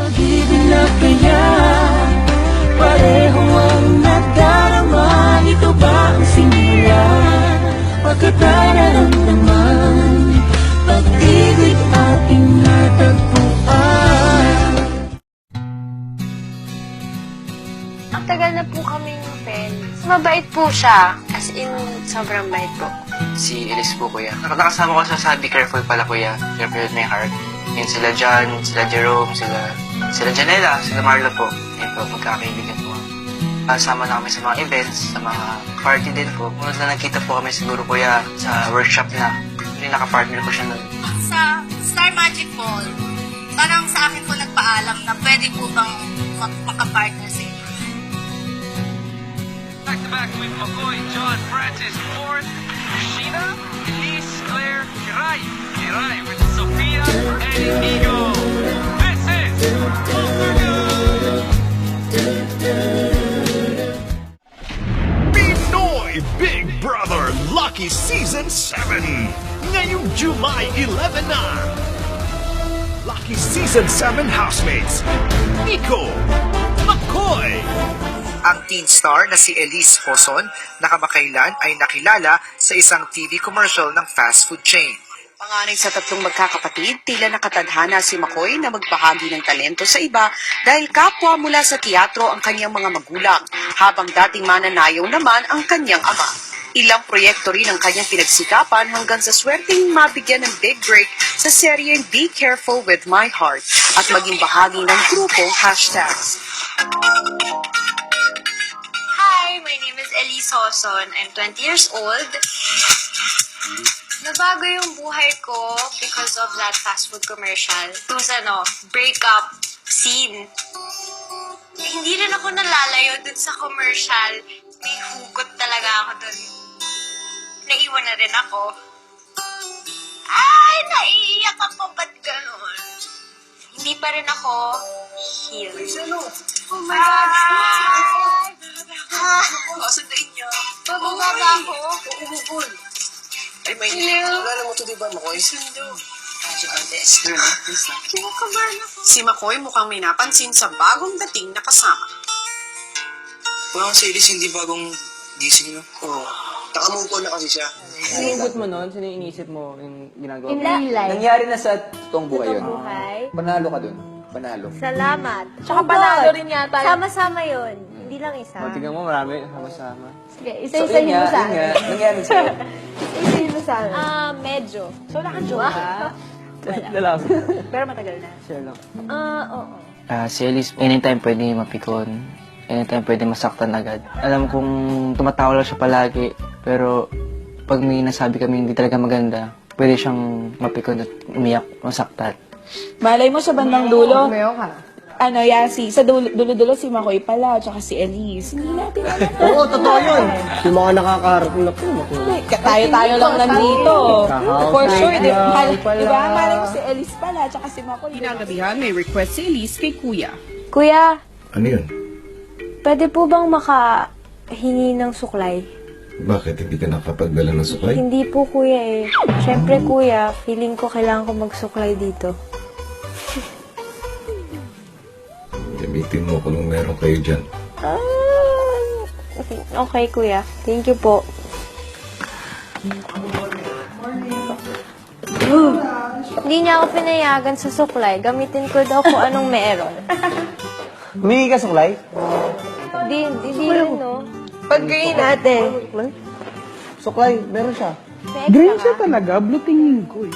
pag-ibig na kaya pareho ang nadarama. Ito ba ang simula? Pagkatararamdaman, pag-ibig ating natagpuan. Ang tagal na po kaming friends. Mabait po siya. As in, sobrang bait po. Si Elise po, kuya. Nakasama ko sa Be Careful pala, kuya. Careful with my heart. Yun sila John, sila Jerome, sila Janela, sila Marla po. Yun po, magkakaibigan po. Kasama na kami sa mga events, sa mga party din po. Unod na nagkita po kami siguro, kuya, sa workshop na. Yung nakapartner ko siya nun. Sa Star Magic Ball, parang sa akin po nagpaalam na pwede po bang makapartner sa inyo. Back to back with McCoy, John, Francis, Ford, Sheena, Elise, Claire, Kiray. Kiray with Sophia and Inigo. This is Pinoy Big Brother Lucky Season 7 ngayong July 11 na. Lucky Season 7 housemates Nico, McCoy. Ang teen star na si Elise Joson na kamakailan ay nakilala sa isang TV commercial ng fast food chain. Panganay sa tatlong magkakapatid, tila nakatadhana si McCoy na magbahagi ng talento sa iba dahil kapwa mula sa teatro ang kanyang mga magulang, habang dating mananayaw naman ang kanyang ama. Ilang proyekto rin ang kanyang pinagsikapan hanggang sa swerteng mabigyan ng big break sa seryeng Be Careful with My Heart at maging bahagi ng grupong hashtags. Hi, my name is Elise Joson. I'm 20 years old. Nabago yung buhay ko because of that fast food commercial. It was breakup scene. Hindi rin ako nalalayo dun sa commercial. May hugot talaga ako dun. Naiwan na rin ako. Ay, naiiyak ako. Ba't ganun? Hindi pa rin ako healed. Oh my God! Sunduin niyo. Bababa ako. Ubul. Ay, may kilala mo to, di ba, McCoy? Sundo. Kinakabahan ako. Si McCoy mukhang may napansin sa bagong dating na kasama. Parang si Elise hindi bagong gising, no? Oo. Nakamupo na kasi siya. Sinigot mo nun? Sino yung inisip mo yung ginagawa mo? In life. Nangyari na sa totoong buhay yun. Totoong buhay. Panalo ka dun. Panalo. Salamat. Tsaka panalo rin yata yun. Sama-sama yun. Hindi lang isa. Tingnan mo, marami. Sama-sama. Sige, isa-isahin mo sa akin. Nangyari sa'yo. Isa-isahin mo sa akin. Medyo. So, naka-jowa? Lalaki. Pero matagal na. Share lang. Oo. Si Elise, anytime pwede mapikon. Anytime pwede masaktan agad. Alam kong tumatawa lang siya palagi, pero pag may nasabi kami hindi talaga maganda, pwede siyang mapikon at umiyak, masaktan. Malay mo sa bandang dulo. Yasi, sa dulo-dulo si Makoy pala, tsaka si Elise. Hindi natin alam. Oo, totoo yun. Yung mga nakakaharap na po. Tayo-tayo lang nandito. For sure, di ba? pala. Malay mo si Elise pala, tsaka si Makoy. Kinagabihan, may request si Elise kay Kuya. Kuya, Ano yun? pwede po bang makahingi ng suklay? Bakit hindi ka nakapagdala ng suklay? Hindi po, kuya eh. Siyempre, kuya, feeling ko kailangan ko magsuklay dito. Gamitin mo kung meron kayo dyan. Okay, kuya. Thank you po. Hindi niya ako pinayagan sa suklay. Gamitin ko daw kung anong meron. Humingi ka suklay? Hindi rin, no? Pag green Ate. Suklay, meron siya. May extra ka? talaga, blue tingin ko eh.